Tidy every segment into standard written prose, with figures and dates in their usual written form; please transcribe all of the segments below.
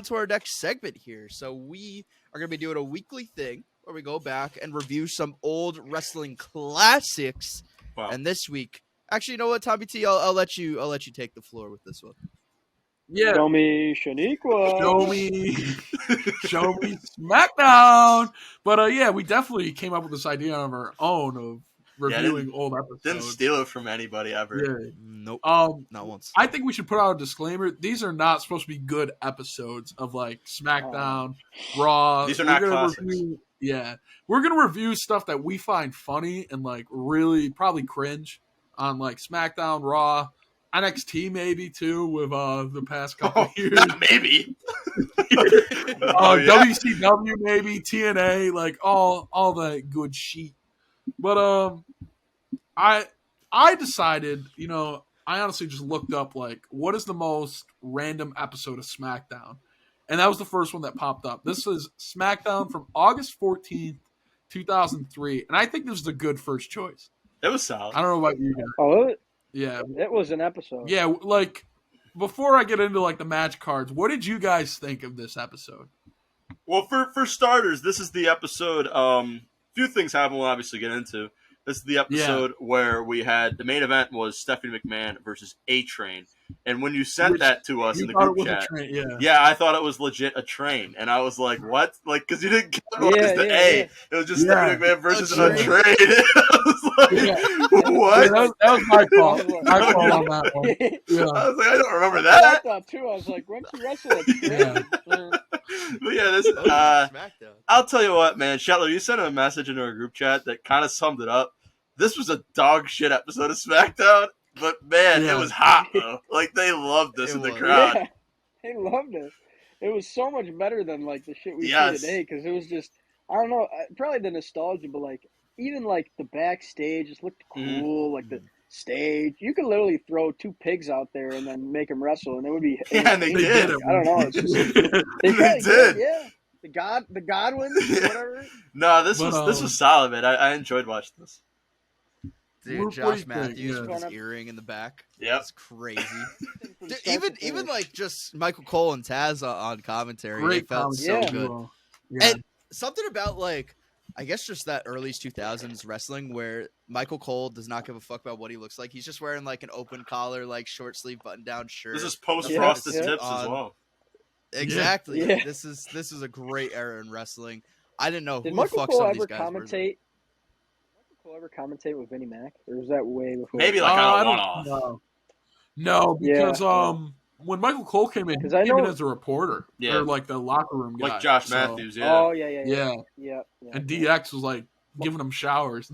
on to our next segment here. So we are going to be doing a weekly thing where we go back and review some old wrestling classics. Wow. And this week, actually, you know what, Tommy T, I'll let you take the floor with this one. Yeah. Show me Shaniqua. Show me SmackDown. But yeah, we definitely came up with this idea on our own of reviewing old episodes. Didn't steal it from anybody ever. Yeah. Nope. Not once. I think we should put out a disclaimer. These are not supposed to be good episodes of like SmackDown, Raw. These are not classics. We're gonna review stuff that we find funny and like really probably cringe on like SmackDown, Raw, NXT maybe too with the past couple of years. Not maybe. WCW maybe, TNA, like all that good shit. But I decided, I honestly just looked up like what is the most random episode of SmackDown, and that was the first one that popped up. This is SmackDown from August 14th, 2003, and I think this is a good first choice. It was solid. I don't know about you guys. Oh, Yeah, it was an episode. yeah. Like before I get into like the match cards, what did you guys think of this episode? Well, for starters, this is the episode. Few things happen. We'll obviously get into. This is the episode where we had the main event was Stephanie McMahon versus A-Train. And when you sent that to us in the group chat, I thought it was legit a train. And I was like, what? Like, because you didn't capitalize the A. Yeah. It was just Stephanie McMahon versus a train. I was like, what? Yeah, that was my fault. My fault on that one. Yeah. I was like, I don't remember that. I thought, too. I was like, when's he wrestle a train? But yeah, this I'll tell you what, man. Shetler, you sent a message into our group chat that kind of summed it up. This was a dog shit episode of SmackDown, but man, it was hot though. Like they loved this in the crowd. Yeah, they loved it. It was so much better than like the shit we see today because it was just I don't know, probably the nostalgia, but like even like the backstage just looked cool, like the stage. You could literally throw two pigs out there and then make them wrestle, and it would be. Yeah, and they did. I don't know. It's just, they did. Yeah. The Godwins, whatever. No, this was solid, man. I enjoyed watching this. Dude, Josh Matthews with his earring in the back. Yeah, it's crazy. Dude, even like just Michael Cole and Taz on commentary, Great it felt so good. Yeah. And something about like, I guess just that early 2000s wrestling where Michael Cole does not give a fuck about what he looks like. He's just wearing like an open collar, like short sleeve button down shirt. This is post frosted tips as well. Exactly. Yeah. This is a great era in wrestling. I didn't know Did who Michael the fuck Cole some of ever these guys commentate? Cole ever commentate with Vinnie Mac, or was that way before? Maybe like on a one-off. No, because when Michael Cole came in, he came in as a reporter, or like the locker room guy, like Josh Matthews. Yeah. Oh yeah. And DX was like giving him showers,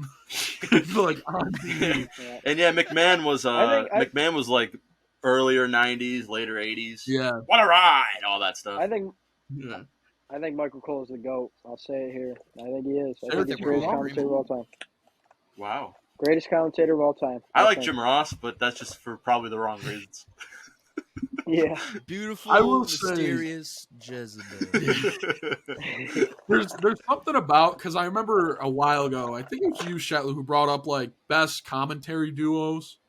like on TV. And McMahon was McMahon was like earlier '90s, later '80s. Yeah, what a ride! All that stuff. I think Michael Cole is the GOAT. I'll say it here. I think he is. I think he's the greatest commentator of all time. Wow. Greatest commentator of all time. I like Jim Ross, but that's just for probably the wrong reasons. Yeah. Beautiful, mysterious Jezebel. There's something about, because I remember a while ago, I think it was you, Shetler, who brought up like best commentary duos,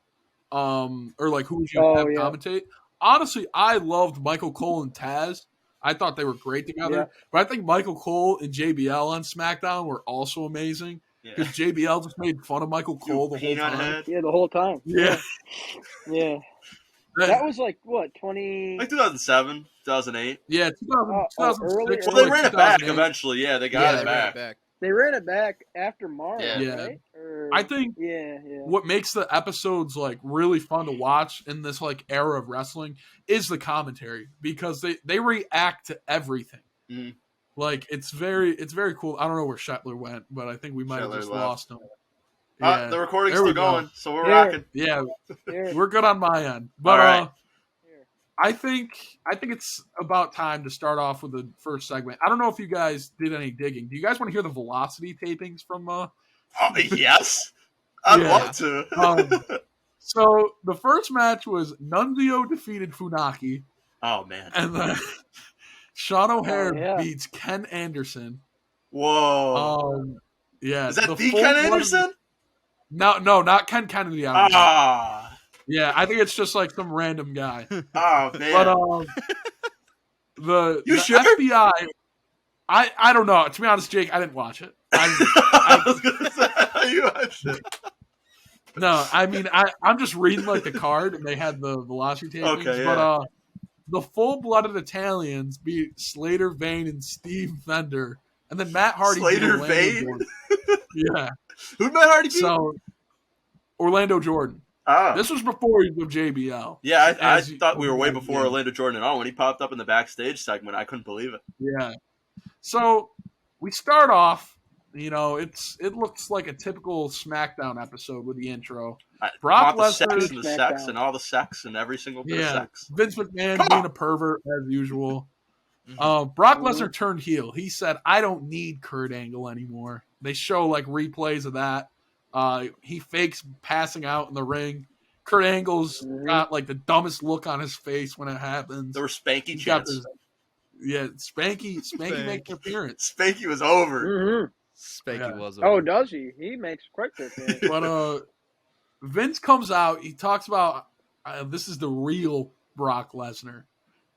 or like who would you have commentate. Honestly, I loved Michael Cole and Taz. I thought they were great together. But I think Michael Cole and JBL on SmackDown were also amazing. Because JBL just made fun of Michael Cole the whole time. Yeah, the whole time. Yeah. Yeah. That was like, what, like 2007, 2008? Yeah, 2006. Well, they ran it back eventually. Yeah, they got it back. They ran it back after Mars, right? I think what makes the episodes like really fun to watch in this like era of wrestling is the commentary, because they react to everything. Mm. Like it's very cool. I don't know where Shetler went, but I think we might have just lost him. The recording's still going, so we're rocking. Yeah, we're good on my end. But I think it's about time to start off with the first segment. I don't know if you guys did any digging. Do you guys want to hear the Velocity tapings from? Yes, I'd love to. So the first match was Nunzio defeated Funaki. Oh man! And then Sean O'Haire beats Ken Anderson. Whoa! Yeah, is that the Ken Anderson? No, not Ken Kennedy. Yeah, I think it's just like some random guy. Oh man! the sure? FBI. I don't know. To be honest, Jake, I didn't watch it. I was gonna say you watched it. No, I mean I'm just reading like the card, and they had the velocity tapings. Okay, yeah. But the full-blooded Italians beat Slater, Vane, and Steve Fender, and then Matt Hardy. Slater, beat Vane. Jordan. Yeah. Who'd Matt Hardy beat? So Orlando Jordan. Ah. This was before he was with JBL. Yeah, I thought we were way before Orlando Jordan. Oh, when he popped up in the backstage segment, I couldn't believe it. Yeah. So we start off. You know, it looks like a typical SmackDown episode with the intro. Brock Lesnar, the sex, and all the sex, and every single bit of sex. Vince McMahon being a pervert as usual. Brock Lesnar turned heel. He said, "I don't need Kurt Angle anymore." They show like replays of that. He fakes passing out in the ring. Kurt Angle's got like the dumbest look on his face when it happens. There were Spanky chants. Spanky makes an appearance. Spanky was over. Mm-hmm. Spanky was over. Oh, does he? He makes quite the appearance. But Vince comes out. He talks about this is the real Brock Lesnar.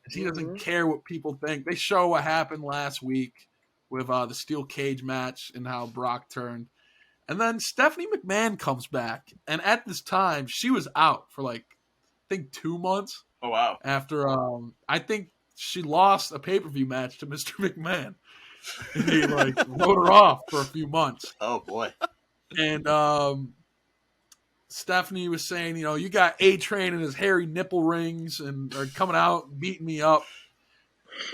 He doesn't care what people think. They show what happened last week with the steel cage match and how Brock turned. And then Stephanie McMahon comes back. And at this time, she was out for like, I think 2 months. Oh, wow. After, I think she lost a pay-per-view match to Mr. McMahon. And he like wrote her off for a few months. Oh, boy. And Stephanie was saying, you know, you got A-Train and his hairy nipple rings and are coming out beating me up.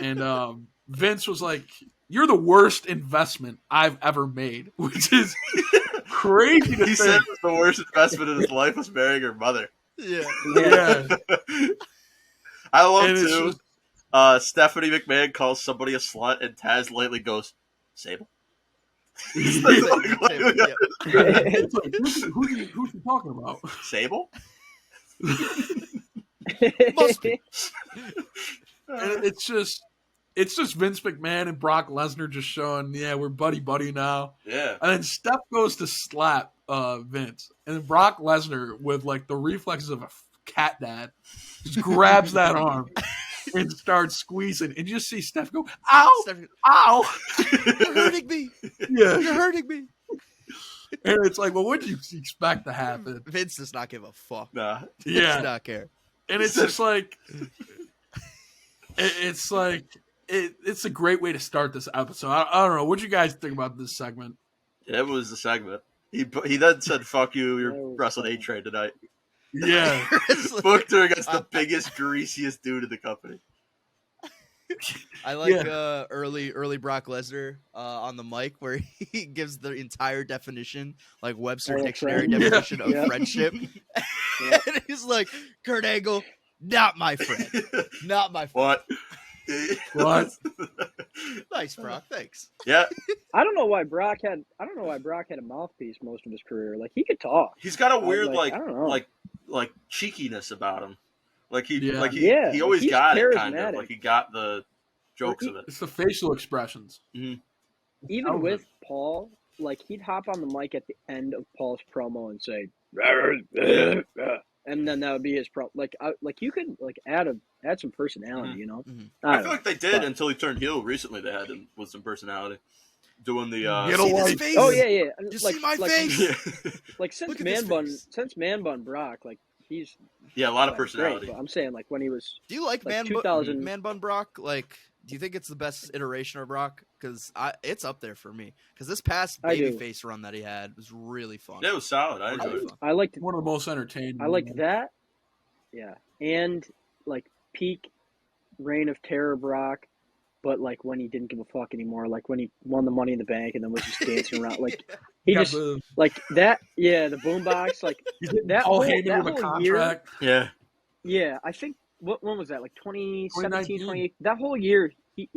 And Vince was like, "You're the worst investment I've ever made," which is crazy to He say. said the worst investment in his life was marrying her mother. Yeah. I love too. Stephanie McMahon calls somebody a slut, and Taz lately goes, "Sable." It's like, who's he talking about? Sable? Must be. And it's just Vince McMahon and Brock Lesnar just showing, yeah, we're buddy now. Yeah. And then Steph goes to slap Vince, and then Brock Lesnar, with like the reflexes of a cat dad, just grabs that arm and starts squeezing, and you just see Steph go, "Ow, ow, you're hurting me! Yeah, you're hurting me!" And it's like, well, what did you expect to happen? Vince does not give a fuck. Nah. He does not care. And it's just like, it's a great way to start this episode. I don't know. What do you guys think about this segment? It was the segment. He then said, "Fuck you, you're wrestling A-Train tonight." Yeah. Booked her against the biggest, greasiest dude in the company. I like early Brock Lesnar on the mic where he gives the entire definition, like Webster Dictionary definition of friendship. And he's like, "Kurt Angle, not my friend. Not my friend." What? Nice, Brock. Thanks. Yeah. I don't know why Brock had a mouthpiece most of his career. Like, he could talk. He's got a weird I don't know. like cheekiness about him. Like he he always got it, kind of. charismatic. Like he got the jokes of it. It's the facial expressions. Mm-hmm. Even with Paul, like, he'd hop on the mic at the end of Paul's promo and say, and then that would be his pro. Like you could like add some personality, you know. Mm-hmm. I feel like they did until he turned heel. Recently, they had him with some personality, doing the. See this face? Oh yeah. You like, see my face? Like since Man Bun Brock, like he's a lot of personality. Great, but I'm saying, like, when he was. Do you like Man Bun Brock? Like, do you think it's the best iteration of Brock? Because it's up there for me. Because this past babyface run that he had was really fun. It was solid. I enjoyed it. I liked one of the most entertaining. I liked that. Yeah, and like peak Reign of Terror Brock, but like when he didn't give a fuck anymore. Like when he won the Money in the Bank and then was just dancing around. Like he just like that. Yeah, the boombox. Like that whole year. Yeah. Yeah, I think. When was that? Like 2017, 2018? That whole year, he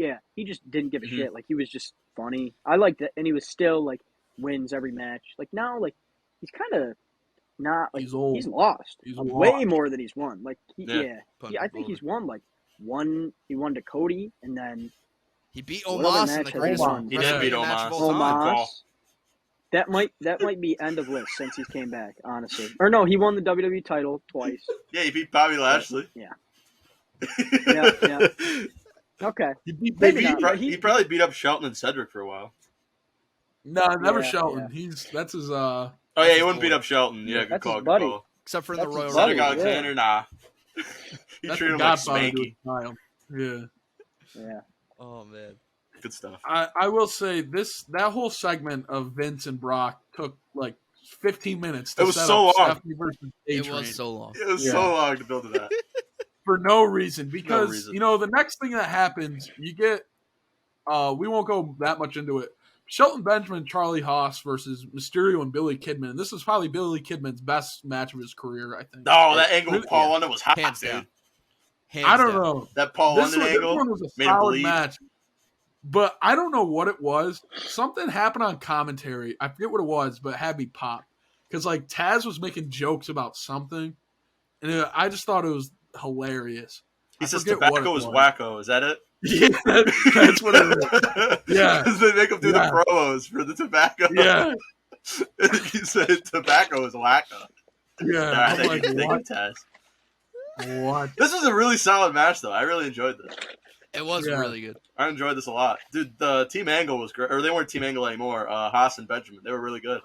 just didn't give a shit. Like, he was just funny. I liked it, and he was still, like, wins every match. Like, now, like, he's kind of not, like, he's old. He's lost. He's way more than he's won. Like, I think he's won, like, he won to Cody, and then he beat Omos in the greatest run. He did beat Omos. That might be end of list since he came back, honestly. Or no, he won the WWE title twice. Yeah, he beat Bobby Lashley. Yeah. Yeah. Okay. He probably beat up Shelton and Cedric for a while. No, never Shelton. Yeah. That's his. Oh yeah, he wouldn't beat up Shelton. Yeah, good call. Good call. Except for in the Royal Cedric Alexander, nah. He treated him like Spanky. Yeah. Yeah. Oh man. Good stuff. I will say that whole segment of Vince and Brock took like 15 minutes. To it was set so up long. Stephanie versus A-Train. It was so long. It was so long to build to that. For no reason. Because, the next thing that happens, you get, we won't go that much into it. Shelton Benjamin, Charlie Haas versus Mysterio and Billy Kidman. And this is probably Billy Kidman's best match of his career, I think. Oh, that angle with Paul London was hot, Hands dude. down. I don't know. That Paul London angle this one was a made solid him bleed. match. But I don't know what it was. Something happened on commentary. I forget what it was, but it had me pop. Because, like, Taz was making jokes about something. And I just thought it was hilarious. He says tobacco is wacko. Is that it? Yeah, that's what it is. Yeah. Because they make him do the promos for the tobacco. Yeah. He said tobacco is wacko. Yeah. I think Taz. What? This was a really solid match, though. I really enjoyed this. It was really good. I enjoyed this a lot. Dude, the Team Angle was great. Or they weren't Team Angle anymore. Haas and Benjamin. They were really good.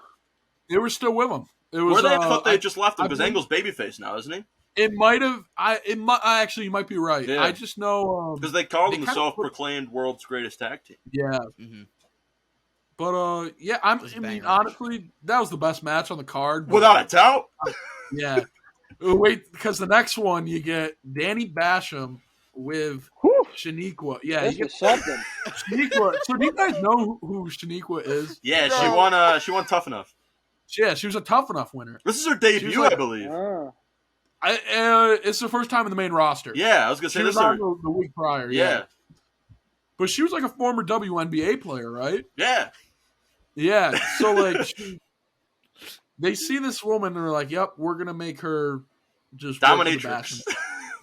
They were still with him. It was, were they? I thought they just left him because Angle's babyface now, isn't he? It might have. Actually, you might be right. Yeah. I just know because they called them the self-proclaimed world's greatest tag team. Yeah. Mm-hmm. But yeah, I mean, honestly, that was the best match on the card. Without a doubt. Yeah. Wait, because the next one you get Danny Basham with Shaniqua. Yeah, this you get something. Shaniqua. So do you guys know who Shaniqua is? Yeah, she won Tough Enough. Yeah, she was a Tough Enough winner. This is her debut, I believe. It's the first time in the main roster. Yeah, I was gonna say this on the week prior. Yeah, but she was like a former WNBA player, right? Yeah, yeah. So like, they see this woman and they're like, "Yep, we're gonna make her just dominatrix."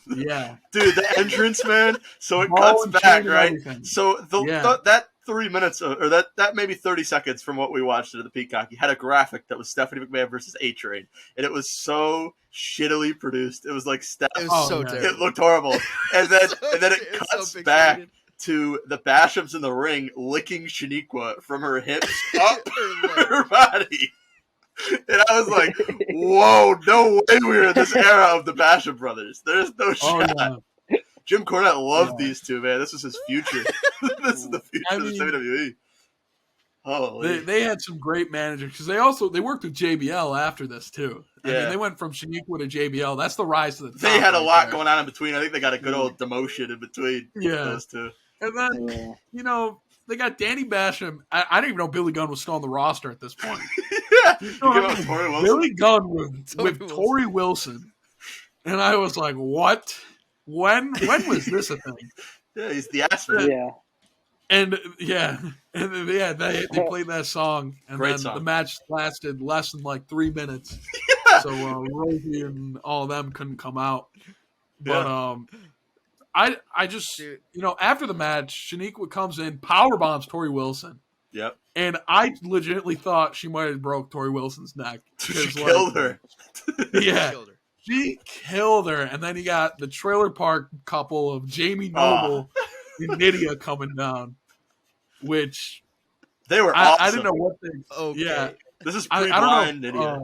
Yeah, dude, the entrance, man. So it cuts back, right? So that 3 minutes or that maybe 30 seconds from what we watched at the Peacock, you had a graphic that was Stephanie McMahon versus A-Train, and it was so shittily produced. It was like it was so terrible. It looked horrible, and then it cuts back to the Bashams in the ring licking Shaniqua from her hips up her body. And I was like, whoa, no way we're in this era of the Basham brothers. There's no shot. Yeah. Jim Cornette loved these two, man. This was his future. This is the future of WWE. Oh, they had some great managers because they worked with JBL after this too. I mean, they went from Shaniqua to JBL. That's the rise to the top. They had a lot going on in between. I think they got a good old demotion in between those two. And then, they got Danny Basham. I didn't even know Billy Gunn was still on the roster at this point. Billy Gunn with Tori Wilson. And I was like, what? When was this a thing? Yeah, he's the asshole. Yeah. And they played that song, and then the match lasted less than like 3 minutes. Yeah. So Rosie and all of them couldn't come out. But I just after the match, Shaniqua comes in, power bombs Tori Wilson. Yep. And I legitimately thought she might have broke Tori Wilson's neck. She killed her. Yeah. She killed her. And then you got the trailer park couple of Jamie Noble and Nydia coming down, which they were awesome. I didn't know what they. Okay. Yeah. This is pre-Brian Nydia.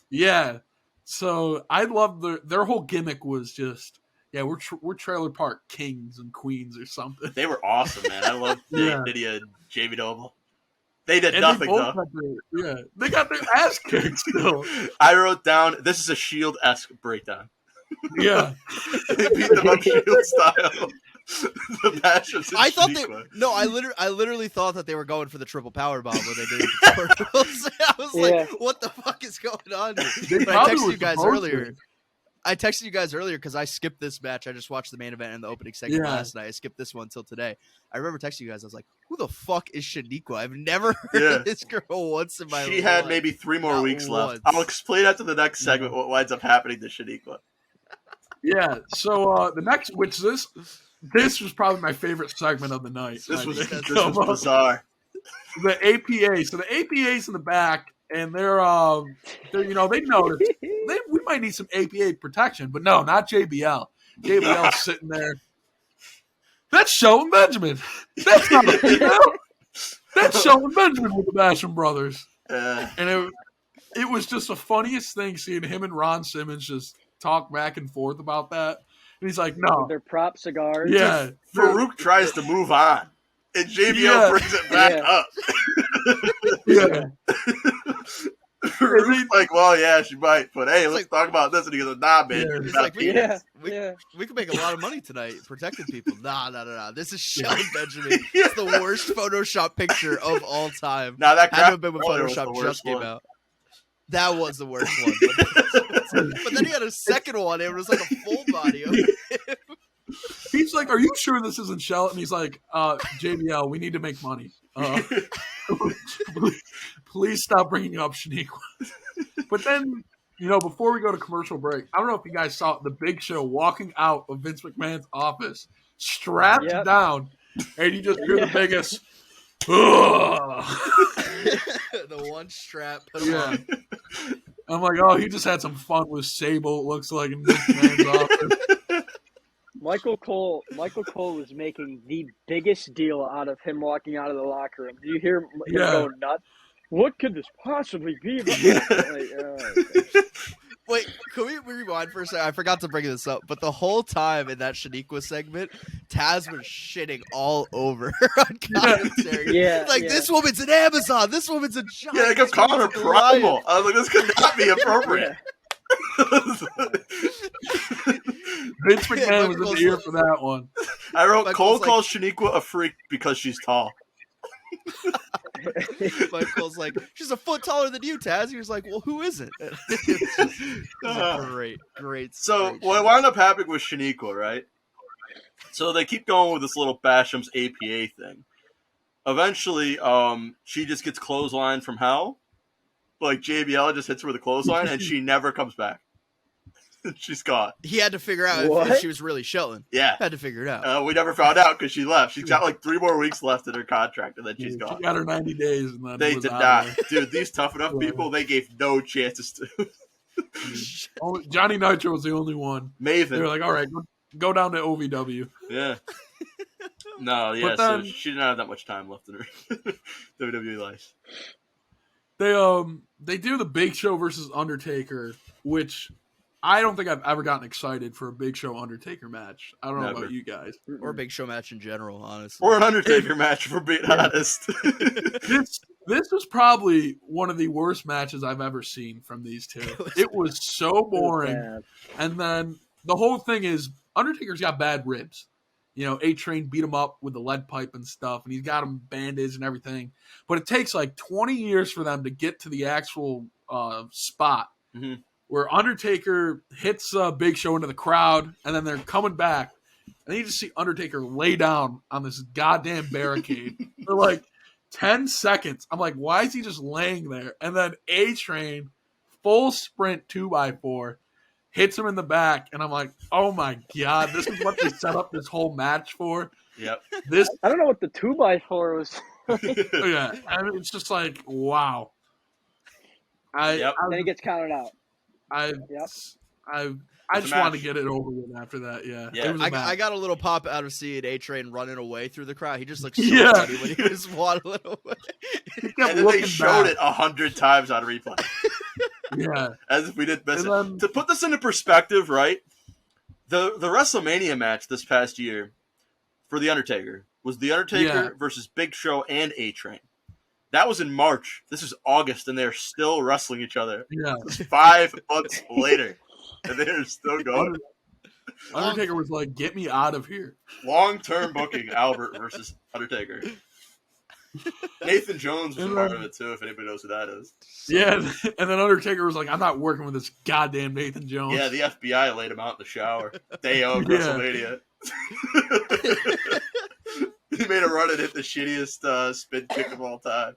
Yeah. So I love their whole gimmick was just. Yeah, we're trailer park kings and queens or something. They were awesome, man. I love Nydia and Jamie Noble. They did nothing, though. They got their ass kicked still. I wrote down, this is a Shield-esque breakdown. Yeah. They beat them up Shield style. The Bashams I thought I literally thought that they were going for the triple power bomb when they did it. I was like, what the fuck is going on here? But I texted you guys earlier. I texted you guys earlier because I skipped this match. I just watched the main event and the opening segment last night. I skipped this one until today. I remember texting you guys. I was like, who the fuck is Shaniqua? I've never heard of this girl once in my life. She had maybe 3 more weeks left. I'll explain after the next segment what winds up happening to Shaniqua. Yeah. So the next, which this was probably my favorite segment of the night. This was bizarre. The APA. So the APA's in the back. And they're they noticed we might need some APA protection, but no, not JBL. JBL's sitting there. That's Shelton Benjamin. That's not a female. That's Shelton Benjamin with the Basham Brothers. And it was just the funniest thing seeing him and Ron Simmons just talk back and forth about that. And he's like, no. With their prop cigars. Yeah. Farouk tries to move on, and JBL brings it back up. Farouk's like, well, yeah, she might, but hey, let's talk about this. And he goes, nah, man. He's like, we can make a lot of money tonight protecting people. Nah. This is Shelton Benjamin. It's the worst Photoshop picture of all time. Now that had to have been when Photoshop just came out. That was the worst one. But then he had a second one. It was like a full body of him. He's like, are you sure this isn't Shelton? He's like, JBL, we need to make money. Please stop bringing up Shaniqua. But then, before we go to commercial break, I don't know if you guys saw the Big Show walking out of Vince McMahon's office, strapped down, and you just hear the biggest, the one strap put him on. I'm like, oh, he just had some fun with Sable, it looks like, in Vince McMahon's office. Michael Cole was making the biggest deal out of him walking out of the locker room. Do you hear him go nuts? What could this possibly be about? Wait, can we rewind for a second? I forgot to bring this up, but the whole time in that Shaniqua segment, Taz was shitting all over her on commentary. This woman's an Amazon. This woman's a giant. Yeah, I kept calling her primal. I was like, this could not be appropriate. Vince McMahon was in the ear for that one. I wrote, Cole calls Shaniqua a freak because she's tall. Michael's like, she's a foot taller than you, Taz. He was like, well, who isn't? Great. So what wound up happening with Shaniqua, right? So they keep going with this little Basham's APA thing. Eventually, she just gets clotheslined from hell. Like JBL just hits her with a clothesline, and she never comes back. She's gone. He had to figure out if she was really Shelton. Yeah. Had to figure it out. We never found out because she left. She's got like 3 more weeks left in her contract, and then she's gone. She got her 90 days. And then they did not. Dude, these tough enough people, they gave no chances to. Johnny Nitro was the only one. Maven. They were like, all right, go down to OVW. Yeah. No, yeah, so she didn't have that much time left in her WWE life. They do the Big Show versus Undertaker, which I don't think I've ever gotten excited for a Big Show Undertaker match. I don't know about you guys. Or a Big Show match in general, honestly. Or an Undertaker match, if we're being honest. This was probably one of the worst matches I've ever seen from these two. It was so boring. And then the whole thing is Undertaker's got bad ribs. A-Train beat him up with the lead pipe and stuff, and he's got him bandaged and everything. But it takes like 20 years for them to get to the actual spot where Undertaker hits Big Show into the crowd, and then they're coming back. And you just see Undertaker lay down on this goddamn barricade for like 10 seconds. I'm like, why is he just laying there? And then A-Train, full sprint 2x4, hits him in the back, and I'm like, oh my God, this is what they set up this whole match for? Yep. I don't know what the 2x4 was. Yeah, I mean, it's just like, wow. Then he gets counted out. I just want to get it over with after that. Yeah. It was I got a little pop out of seeing A-Train running away through the crowd. He just looked so funny when he was waddling away. And then they showed it 100 times on replay. Yeah. As if we didn't miss it. To put this into perspective, right? The WrestleMania match this past year for The Undertaker was The Undertaker versus Big Show and A-Train. That was in March. This is August, and they're still wrestling each other. Yeah. 5 months later, and they're still going. Undertaker was like, get me out of here. Long-term booking, Albert versus Undertaker. Nathan Jones was part of it, too, if anybody knows who that is. Yeah, and then Undertaker was like, I'm not working with this goddamn Nathan Jones. Yeah, the FBI laid him out in the shower. Day of WrestleMania. He made a run and hit the shittiest spin kick of all time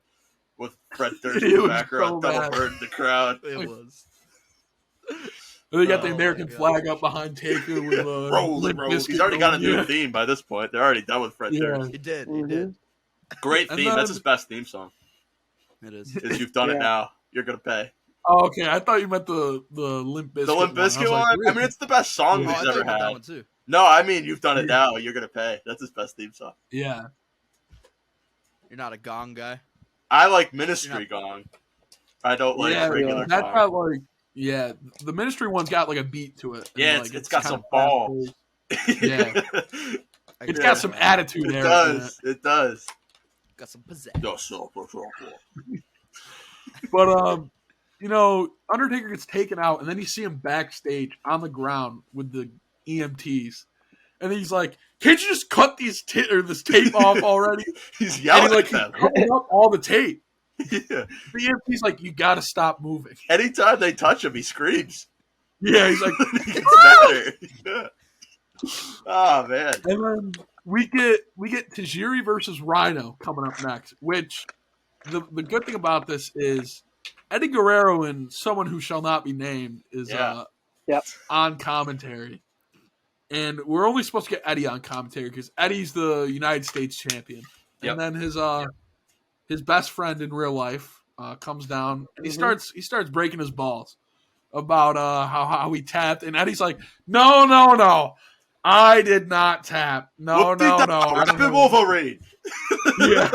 with Fred Durst in the background, double bird in the crowd. It was. They got the American flag up behind Taker with Rose. He's already got a new theme by this point. They're already done with Fred Durst. He did. Great theme. That's his best theme song. It is. You've done it now. You're gonna pay. Oh, okay. I thought you meant the Limp Bizkit. The Limp Bizkit one. I mean, it's the best song he's ever had. That one too. No, I mean you've done it now. You're gonna pay. That's his best theme song. Yeah. You're not a gong guy. I like Ministry gong. I don't like regular that's gong. got like the Ministry one's got like a beat to it. Yeah, like, it's got some ball. Yeah. It's got some attitude there. It does. Got some pizzazz. But you know, Undertaker gets taken out, and then you see him backstage on the ground with the EMTs, and he's like, "Can't you just cut this tape off already?" He's yelling at them. He's cutting up all the tape. Yeah. The EMT's like, "You got to stop moving." Anytime they touch him, he screams. Yeah, he's like, he gets better. Oh man! And then we get Tajiri versus Rhino coming up next. Which the good thing about this is Eddie Guerrero and someone who shall not be named is on commentary, and we're only supposed to get Eddie on commentary because Eddie's the United States champion, and then his best friend in real life comes down and he starts breaking his balls about how he tapped, and Eddie's like, no. I did not tap. No. Rapid Wolverine. Yeah.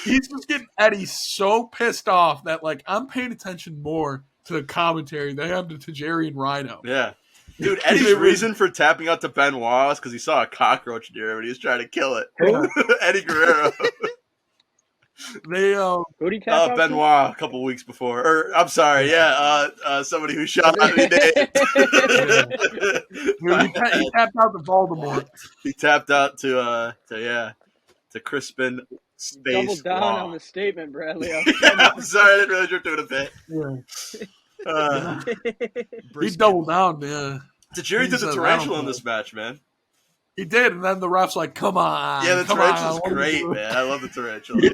he's just getting Eddie so pissed off that like I'm paying attention more to the commentary than I am to Tajiri and Rhino. Yeah. Dude, Eddie's reason for tapping out to Benoit is because he saw a cockroach near him and he was trying to kill it. Eddie Guerrero. They who did he tap out Benoit a couple weeks before. Or I'm sorry, somebody who shot me named. He tapped out to Voldemort. He tapped out to Crispin Space. Double down on the statement, Bradley. I'm sorry, I didn't realize you were doing a bit. He doubled down, yeah. Tajiri did the tarantula in this match, man. He did, and then the ref's like, come on. Yeah, the tarantula's great, man. I love the tarantula.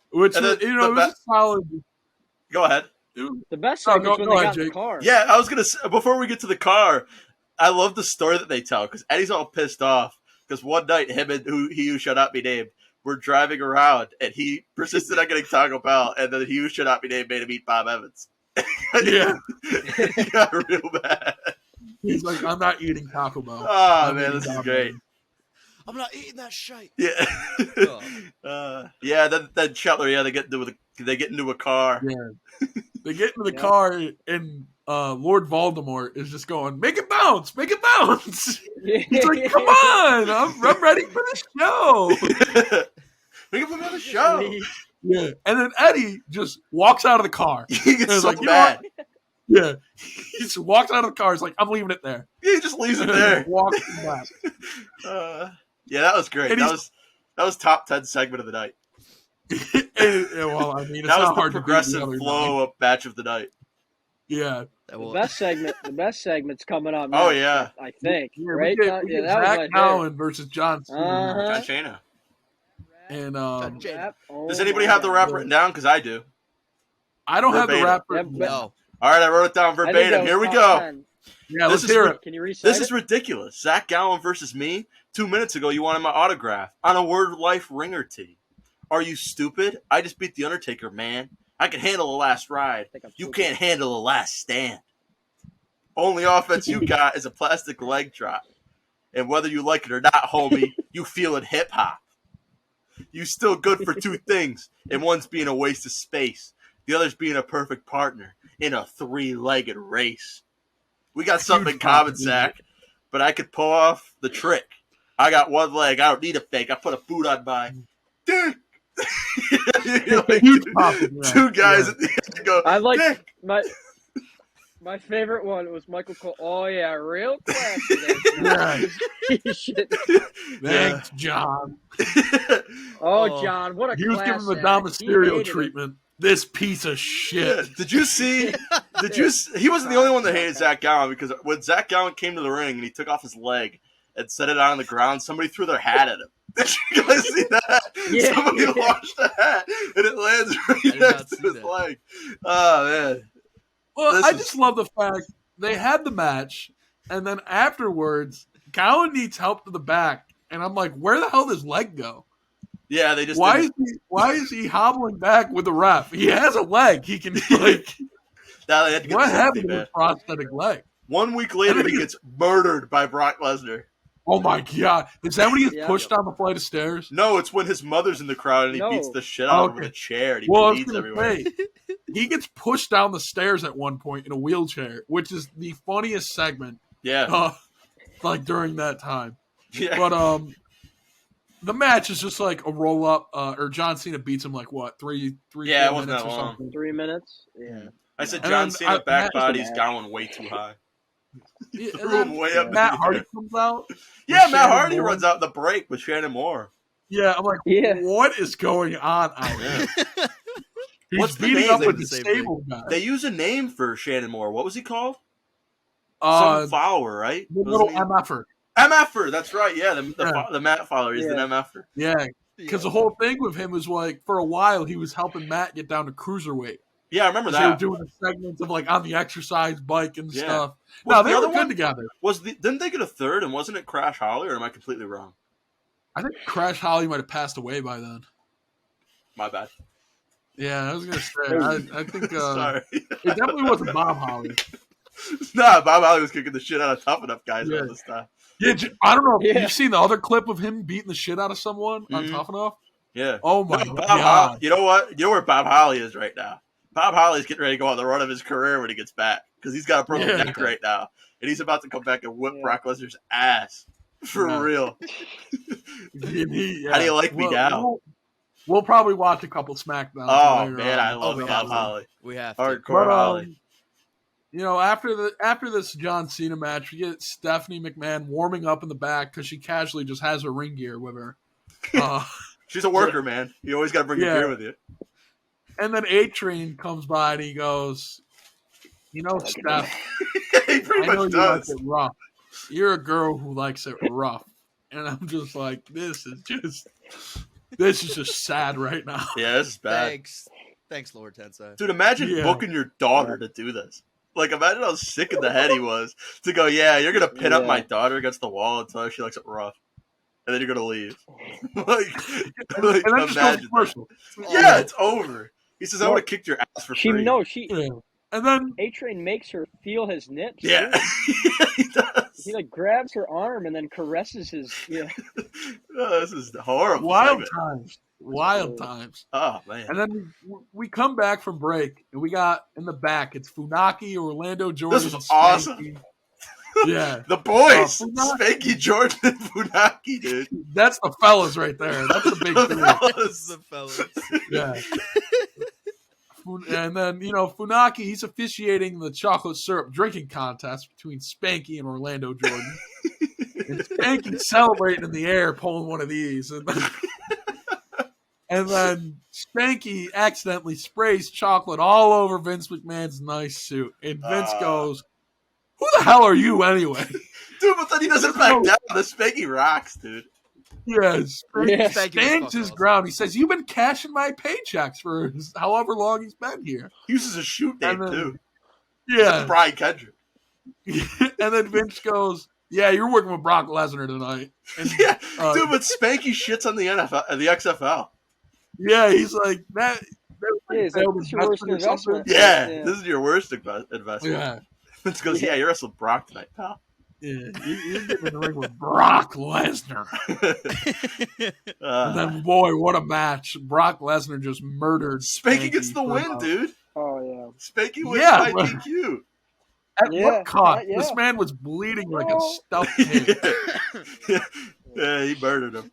Which, it was solid. Go ahead. The best segment when they got in the car. Yeah, I was going to say, before we get to the car, I love the story that they tell, because Eddie's all pissed off, because one night, him and he who shall not be named were driving around, and he persisted on getting Taco Bell, and then he who shall not be named made him eat Bob Evans. Yeah. He got real bad. He's like, I'm not eating Taco Bell. Oh, man, this is great. I'm not eating that shite. Yeah. Then Shetler, they get into a car. Yeah. They get into the car, and Lord Voldemort is just going, make it bounce. He's like, come on, I'm ready for the show. Make it for the show. Yeah. And then Eddie just walks out of the car. He gets so like, mad. Yeah. He just walks out of the car. He's like, I'm leaving it there. Yeah, he just leaves it there. Walks back. Yeah, that was great. That was top 10 segment of the night. Well, I mean, it's that was not hard the progressive to flow of match of the night. Yeah. The best segment's coming up. Oh yeah, I think. Yeah, right? That was Gowen versus John Cena. John Cena. And does anybody have the rap written down? Because I do. I don't have the rap written down. No. All right, I wrote it down verbatim. Here we go. 10. Yeah, let's hear it. Can you recite This is ridiculous. Zach Gowen versus me. 2 minutes ago, you wanted my autograph on a Word Life ringer tee. Are you stupid? I just beat The Undertaker, man. I can handle the last ride. You can't handle the last stand. Only offense you got is a plastic leg drop. And whether you like it or not, homie, you feeling hip-hop. You still good for two things, and one's being a waste of space. The other's being a perfect partner in a 3-legged race. We got something in common, Zach, but I could pull off the trick. I got one leg. I don't need a fake. I put a boot on my dick. Two guys at the end go, I like dick. My favorite one was Michael Cole. Oh, yeah, real classy. Thanks, John. John, what a He was giving the Dom Mysterio treatment. This piece of shit. Yeah. Did you see? He wasn't the only one that hated Zach Gowen, because when Zach Gowen came to the ring and he took off his leg and set it on the ground, somebody threw their hat at him. Did you guys see that? Yeah, Somebody launched the hat and it lands right next to his leg. Oh, man. Well, I just love the fact they had the match, and then afterwards, Gowen needs help to the back, and I'm like, where the hell does his leg go? Yeah, they just why is he hobbling back with the ref? He has a leg. He can like. Now they had to get what sympathy, happened to man. his prosthetic leg? 1 week later, he gets murdered by Brock Lesnar. Oh my god! Is that when he gets pushed down the flight of stairs? No, it's when his mother's in the crowd and he beats the shit out of him with a chair and he bleeds everywhere. He gets pushed down the stairs at one point in a wheelchair, which is the funniest segment. Yeah. Like during that time. Yeah. But the match is just like a roll up, or John Cena beats him like what, 3 it wasn't minutes that or long. something. 3 minutes. Yeah. I said John Cena back body's going way too high. Threw him way up. Matt Hardy comes out. Yeah, Matt Hardy runs out the break with Shannon Moore. Yeah, I'm like, what is going on out there? He's beating up with the stable guy. They use a name for Shannon Moore. What was he called? Some follower, right? The little MFer. MFer, that's right. Yeah, the Matt follower. He's an MFer. Yeah, because the whole thing with him was like, for a while, he was helping Matt get down to cruiserweight. Yeah, I remember that. They were doing the segments of like on the exercise bike and stuff. No, they were good together. Didn't they get a third, and wasn't it Crash Holly, or am I completely wrong? I think Crash Holly might have passed away by then. My bad. Yeah, I was gonna say. I think Sorry. It definitely wasn't Bob Holly. Nah, Bob Holly was kicking the shit out of Tough Enough guys all this time. Yeah, I don't know. You've seen the other clip of him beating the shit out of someone on Tough Enough? Yeah. Oh my god. You know what? You know where Bob Holly is right now. Bob Holly's getting ready to go on the run of his career when he gets back because he's got a broken neck right now, and he's about to come back and whip Brock Lesnar's ass for real. How do you like me now? We'll probably watch a couple SmackDowns. Oh man, I love Bob Holly. We have hardcore Holly. You know, after this John Cena match, we get Stephanie McMahon warming up in the back because she casually just has her ring gear with her. She's a worker, man. You always got to bring your gear with you. And then A-Train comes by and he goes, "You know, Steph, he pretty I know much you like does. it rough. You're a girl who likes it rough." And I'm just like, this is just sad right now. Yeah, this is bad. Thanks, Lord Tensai. Dude, imagine booking your daughter to do this. Like, imagine how sick in the head he was to go, yeah, you're going to pin up my daughter against the wall and tell her she likes it rough. And then you're going to leave. like imagine that. Yeah, it's over. He says, I would have kicked your ass for free. And then A-Train makes her feel his nips. Yeah, he does. He like grabs her arm and then caresses his. Yeah. Oh, this is horrible. Wild times. Oh man! And then we come back from break, and we got in the back. It's Funaki, Orlando Jordan. This was awesome. Yeah, the boys, Spanky, Jordan, and Funaki, dude. That's the fellas right there. That's the big thing. The fellas. Yeah. And then, you know, Funaki, he's officiating the chocolate syrup drinking contest between Spanky and Orlando Jordan. And Spanky's celebrating in the air, pulling one of these. And then Spanky accidentally sprays chocolate all over Vince McMahon's nice suit. And Vince goes, "Who the hell are you anyway?" Dude, but then he doesn't back down. The Spanky rocks, dude. Yeah, stands his ground. He says, "You've been cashing my paychecks for however long he's been here." He uses a shoot name, too. Yeah. Brian Kendrick. And then Vince goes, "Yeah, you're working with Brock Lesnar tonight." And, dude, but Spanky shits on the NFL, the XFL. Yeah, he's like, that this is your worst investment. Yeah, this is your worst investment. Yeah. Vince goes, "Yeah, you're wrestling Brock tonight, pal." Yeah, you're getting in the ring with Brock Lesnar. And then, boy, what a match. Brock Lesnar just murdered Spanky gets the win, dude. Oh, yeah. Spanky wins by DQ. At what cost? This man was bleeding like a stuffed pig. Yeah, he murdered him.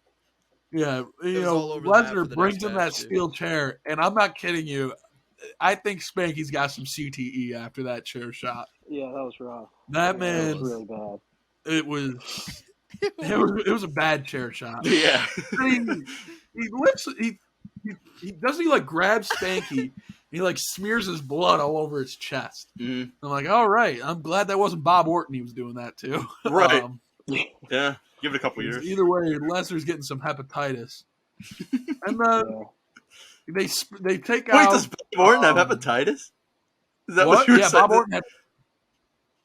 Yeah, you know, Lesnar brings in that steel chair, and I'm not kidding you. I think Spanky's got some CTE after that chair shot. Yeah, that was rough. That man, that was really bad. It was a bad chair shot. Yeah, he doesn't like grab Spanky. He like smears his blood all over his chest. Mm-hmm. I'm like, all right. I'm glad that wasn't Bob Orton. He was doing that too. Right. Yeah. Give it a couple years. Either way, Lesnar's getting some hepatitis. And they take out. Wait, does Bob Orton have hepatitis? Is that what you were saying? Bob Orton had.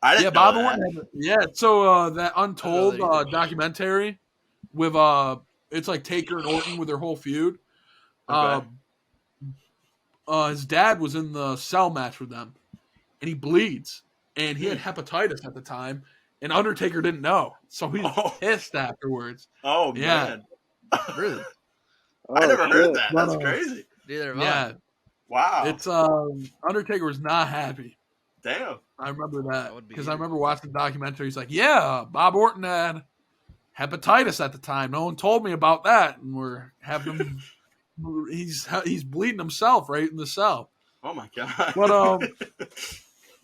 I didn't know that. Orton had, so that Untold documentary with it's like Taker and Orton with their whole feud. Okay. His dad was in the cell match with them, and he bleeds, and he had hepatitis at the time, and Undertaker didn't know, so he's pissed afterwards. Oh man, really? I never heard that. That's crazy. Neither have I. Wow. It's Undertaker was not happy. Damn. I remember that because I remember watching the documentary. He's like, yeah, Bob Orton had hepatitis at the time. No one told me about that, and we're having him. He's bleeding himself right in the cell. Oh my god! But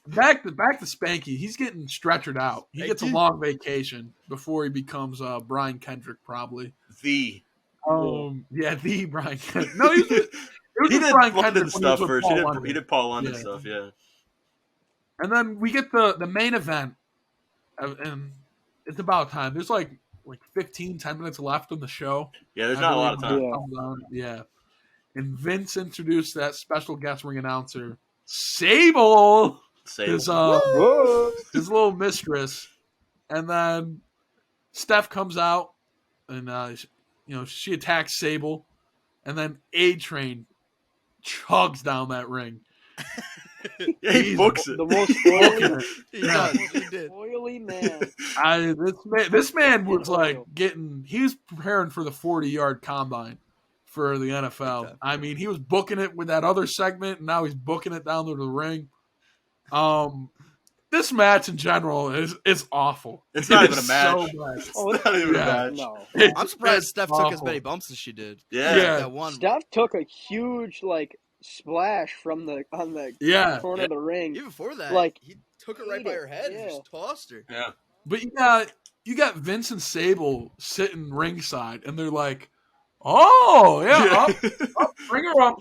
back to Spanky. He's getting stretchered out. He gets a long vacation before he becomes Brian Kendrick, probably. The Brian Kendrick. No, he did Brian Kendrick stuff first. He did Paul London stuff, yeah. And then we get the main event, and it's about time. There's like 10 minutes left in the show. Yeah, there's not a lot of time. Yeah. And Vince introduced that special guest ring announcer, Sable. His little mistress. And then Steph comes out, and she attacks Sable, and then A-Train chugs down that ring. Yeah, he books it. The most oily man. This man was he was preparing for the 40-yard combine for the NFL. Okay. I mean, he was booking it with that other segment, and now he's booking it down to the ring. This match in general is awful. It's not even a match. So it's not even a match. No. I'm surprised Steph took as many bumps as she did. Yeah. That one. Steph took a huge splash on the corner of the ring. Even before that, he took her right by her head and just tossed her. Yeah. But you got Vince and Sable sitting ringside, and they're like, "Oh yeah, up, bring her up,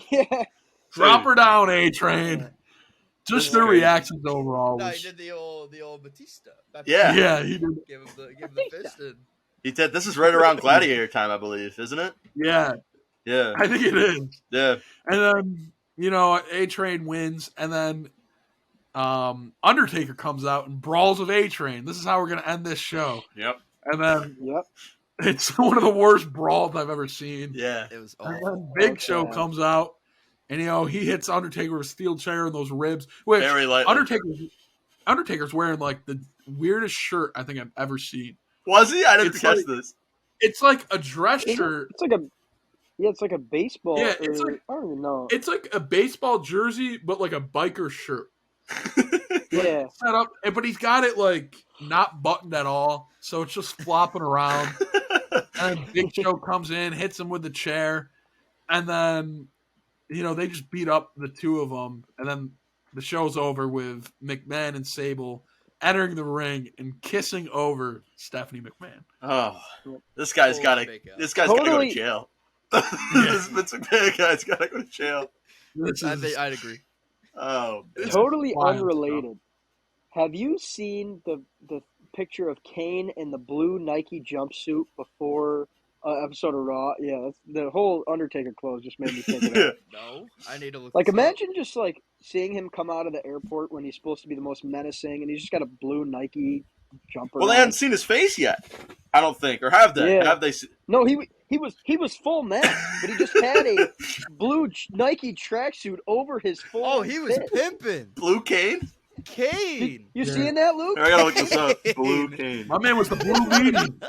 drop her down, A-Train." Just their reactions overall. No, he did the old Batista. Yeah, he did. Give him the fist. And... He did. This is right around Gladiator time, I believe, isn't it? Yeah. Yeah. I think it is. Yeah. And then, A-Train wins, and then Undertaker comes out and brawls with A-Train. This is how we're going to end this show. Yep. And then it's one of the worst brawls I've ever seen. Yeah. It was awful. And then Big Show comes out, and, he hits Undertaker with a steel chair and those ribs. Which very lightly. Undertaker's wearing, the weirdest shirt I think I've ever seen. Was he? I didn't catch this. It's like a dress shirt. It's like a baseball. Yeah, I don't even know. It's like a baseball jersey, but like a biker shirt. Yeah. Set up, but he's got it not buttoned at all, so it's just flopping around. And Big Show comes in, hits him with the chair, and then they just beat up the two of them, and then the show's over with McMahon and Sable entering the ring and kissing over Stephanie McMahon. Oh, this guy's got to go to jail. This Vince McMahon guy's got to go to jail. I'd agree. Oh, man. Totally unrelated. Have you seen the picture of Kane in the blue Nike jumpsuit before episode of Raw? Yeah, the whole Undertaker clothes just made me think of that. No, I need to look. Imagine just seeing him come out of the airport when he's supposed to be the most menacing, and he's just got a blue Nike jumper. Well, they hadn't seen his face yet, I don't think, or have they? Yeah. Have they? No, he was full mask, but he just had a blue Nike tracksuit over his full. Oh, he was pimping. Blue Kane. You seeing that, Luke? I gotta look this up. Blue Kane. My man was the blue leading.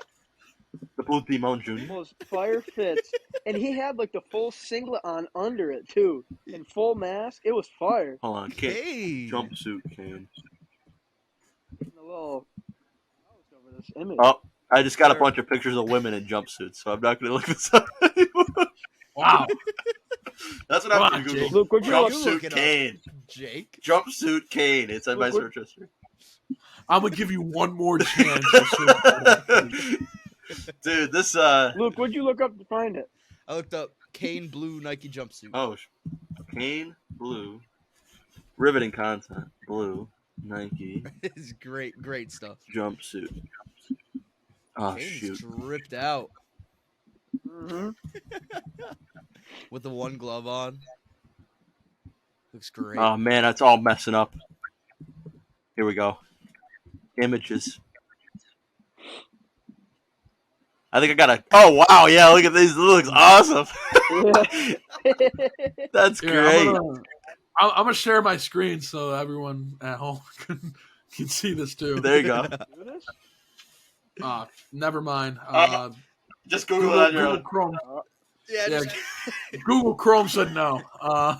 The Blue Demon Jr. Most fire fits, and he had the full singlet on under it too, in full mask. It was fire. Hold on, Kane. Jumpsuit Kane. A little over this image. Oh, I just got a bunch of pictures of women in jumpsuits, so I'm not going to look this up anymore. Wow. That's what I'm going to Google. Luke, would you Jumpsuit Kane. Jake? Jumpsuit Kane. It's in my search history. I'm going to give you one more chance. Dude, this... Luke, what'd you look up to find it? I looked up Kane blue Nike jumpsuit. Oh, Kane blue. Riveting content. Blue Nike. It's great stuff. Jumpsuit. Oh, Kane's shoot. Ripped out. Mm-hmm. With the one glove on. Looks great. Oh, man, that's all messing up. Here we go. Images. I think I got Oh, wow, yeah, look at these. This looks awesome. That's great. I'm gonna share my screen so everyone at home can see this too. There you go. Never mind. Just Google that. Google Chrome. Yeah. Google Chrome said no.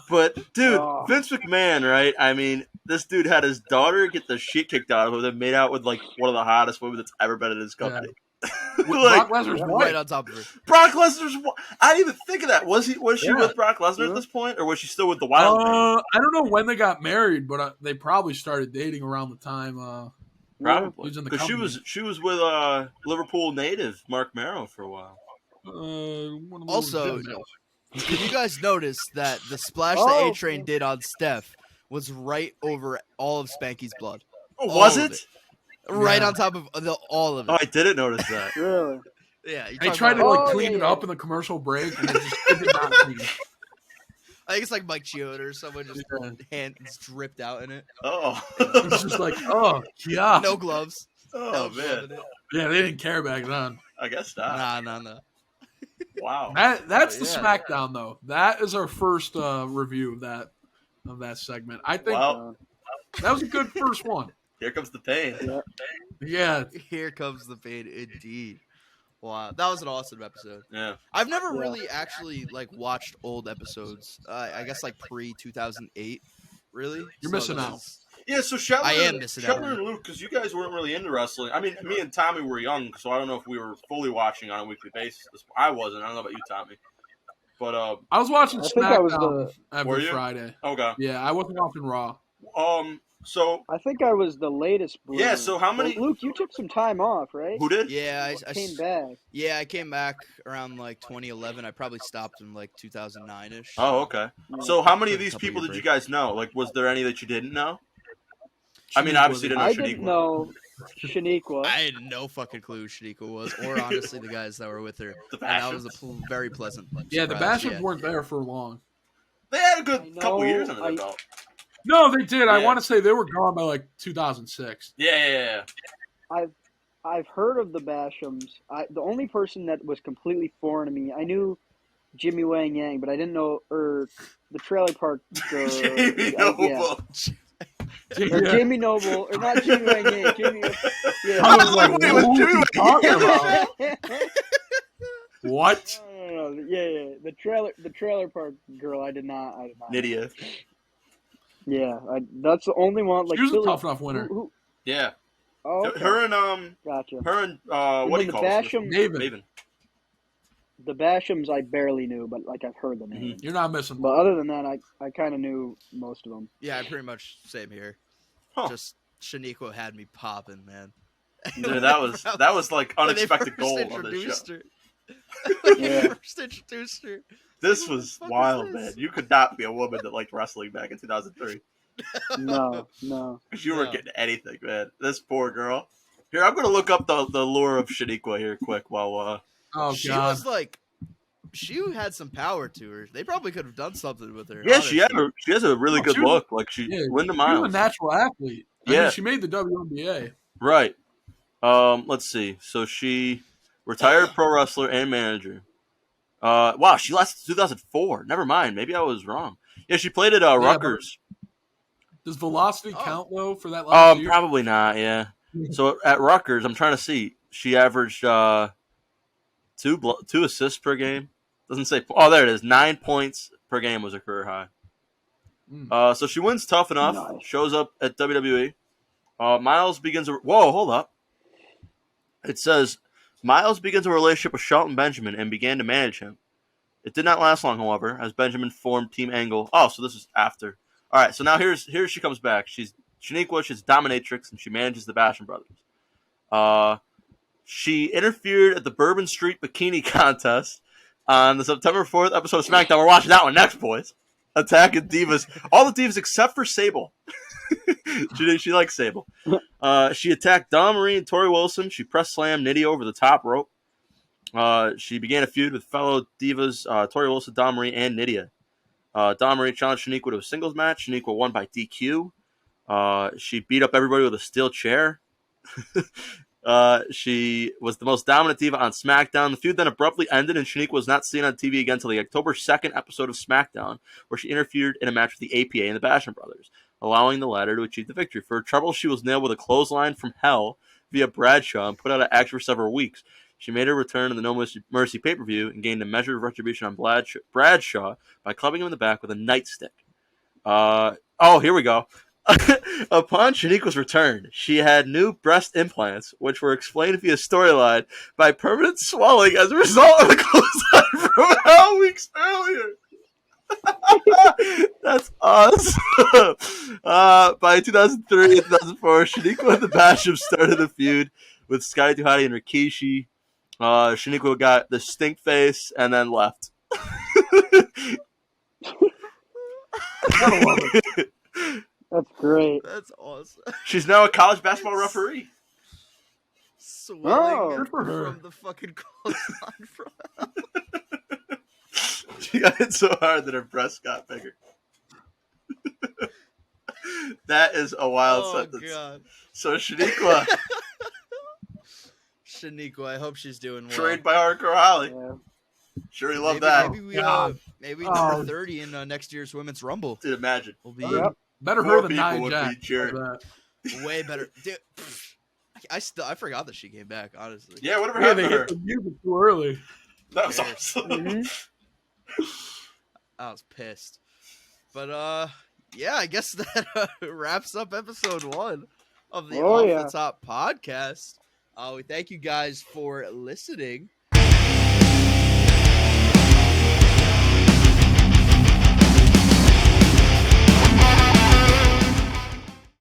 But dude, Vince McMahon, right? I mean, this dude had his daughter get the shit kicked out of him and made out with like one of the hottest women that's ever been in his company. Yeah. Like, Brock Lesnar's right on top of her. Brock Lesnar's. I didn't even think of that. Was she with Brock Lesnar at this point, or was she still with the Wild Man? I don't know when they got married, but they probably started dating around the time. Probably because she was with Liverpool native Mark Marrow for a while. Also, did you guys notice that the splash that A-Train did on Steph was right over all of Spanky's blood? Oh, was it? Right on top of all of it. Oh, I didn't notice that. Really? Yeah. They tried to clean it up in the commercial break, and it did not clean it. I think it's like Mike Chioda or someone just hands dripped out in it. Oh. It's just like, oh, yeah. No gloves. Oh, man. Yeah, they didn't care back then. I guess not. Nah. Wow. That's the SmackDown, though. That is our first review of that segment. I think that was a good first one. Here comes the pain. Yeah. Here comes the pain, indeed. Wow, that was an awesome episode. Yeah. I've never really actually watched old episodes. I guess pre-2008. Really? You're missing out. Yeah, so Shetler, I am missing out. Shetler and Luke, because you guys weren't really into wrestling. I mean, me and Tommy were young, so I don't know if we were fully watching on a weekly basis. I wasn't. I don't know about you, Tommy. But I was watching SmackDown every Friday. Okay. Yeah, I wasn't watching Raw. So I think I was the latest bloomer. Yeah, so how many... Luke, you took some time off, right? Who did? Yeah, I came back. Yeah, I came back around 2011. I probably stopped in 2009-ish. Oh, okay. So how many of these people did you guys know? Was there any that you didn't know? I mean, obviously you didn't know Shaniqua. I didn't know Shaniqua. I had no fucking clue who Shaniqua was, or honestly the guys that were with her. And that was a very pleasant surprise. Yeah, the Bastions weren't there for long. They had a good couple years under their belt. No, they did. Yeah. I want to say they were gone by 2006. Yeah. I've heard of the Bashams. The only person that was completely foreign to me, I knew Jimmy Wang Yang, but I didn't know the Trailer Park girl. Jamie Noble. Jamie Noble, or not Jimmy Wang Yang. Jimmy. Yeah. I was like, wait, what Jimmy talking about? What? No. Yeah. The Trailer Park girl. I did not. Nydia. Yeah, that's the only one. She was a tough enough winner. Yeah. Oh, okay. Her and Gotcha. Her and what do you call it? Maven. The Bashams I barely knew, but I've heard the name. You're not missing. But other than that, I kind of knew most of them. Yeah, pretty much same here. Huh. Just Shaniqua had me popping, man. Dude, that was unexpected gold on this show. When they first introduced her. This was wild, man. You could not be a woman that liked wrestling back in 2003. No. Because you weren't getting anything, man. This poor girl. Here, I'm going to look up the lure of Shaniqua here quick while... she was she had some power to her. They probably could have done something with her. Yeah, she has a really good look. Linda Miles. She was a natural athlete. I mean, she made the WNBA. Right. Let's see. So she retired pro wrestler and manager. Wow, she lasted 2004. Never mind. Maybe I was wrong. Yeah, she played at Rutgers. Does velocity count though for that last year? Probably not. Yeah. So at Rutgers, I'm trying to see. She averaged 2 assists per game. Doesn't say. Oh, there it is. 9 points per game was her career high. So she wins tough enough. Nice. Shows up at WWE. Miles begins. Whoa, hold up. It says Miles begins a relationship with Shelton Benjamin and began to manage him. It did not last long, however, as Benjamin formed Team Angle. Oh, so this is after. All right, so now here she comes back. She's Shaniqua. She's dominatrix, and she manages the Basham brothers. She interfered at the Bourbon Street Bikini Contest on the September 4th episode of SmackDown. We're watching that one next, boys. Attacking divas. All the divas except for Sable. She likes Sable. She attacked Dawn Marie and Tori Wilson. She press slammed Nydia over the top rope. She began a feud with fellow divas Tori Wilson, Dawn Marie, and Nydia. Dawn Marie challenged Shaniqua to a singles match. Shaniqua won by DQ. She beat up everybody with a steel chair. She was the most dominant diva on SmackDown. The feud then abruptly ended, and Shaniqua was not seen on TV again until the October 2nd episode of SmackDown, where she interfered in a match with the APA and the Basham Brothers, allowing the latter to achieve the victory. For her trouble, she was nailed with a clothesline from hell via Bradshaw and put out of action for several weeks. She made her return in the No Mercy pay-per-view and gained a measure of retribution on Bradshaw by clubbing him in the back with a nightstick. Here we go. Upon Shaniqua's return, she had new breast implants, which were explained via storyline by permanent swelling as a result of the clothesline from hell weeks earlier. That's awesome. By 2003 and 2004, Shaniqua and the Basham started a feud with Scotty Duhati and Rikishi. Shaniqua got the stink face and then left. That's great. That's awesome. She's now a college basketball referee. Swelling from the fucking clothesline from hell. She got hit so hard that her breasts got bigger. That is a wild sentence. God. So Shaniqua. Shaniqua, I hope she's doing well. Trained by Hardcore Holly. Yeah. Sure, you love that. Maybe number 30 in next year's Women's Rumble. Dude, imagine. We'll be better her than Nia Jax. Way better. Dude, I forgot that she came back, honestly. Yeah, whatever happened to her? They hit the music too early. That was awesome. I was pissed. But, yeah, I guess that wraps up episode 1 of the Off the Top podcast. We thank you guys for listening.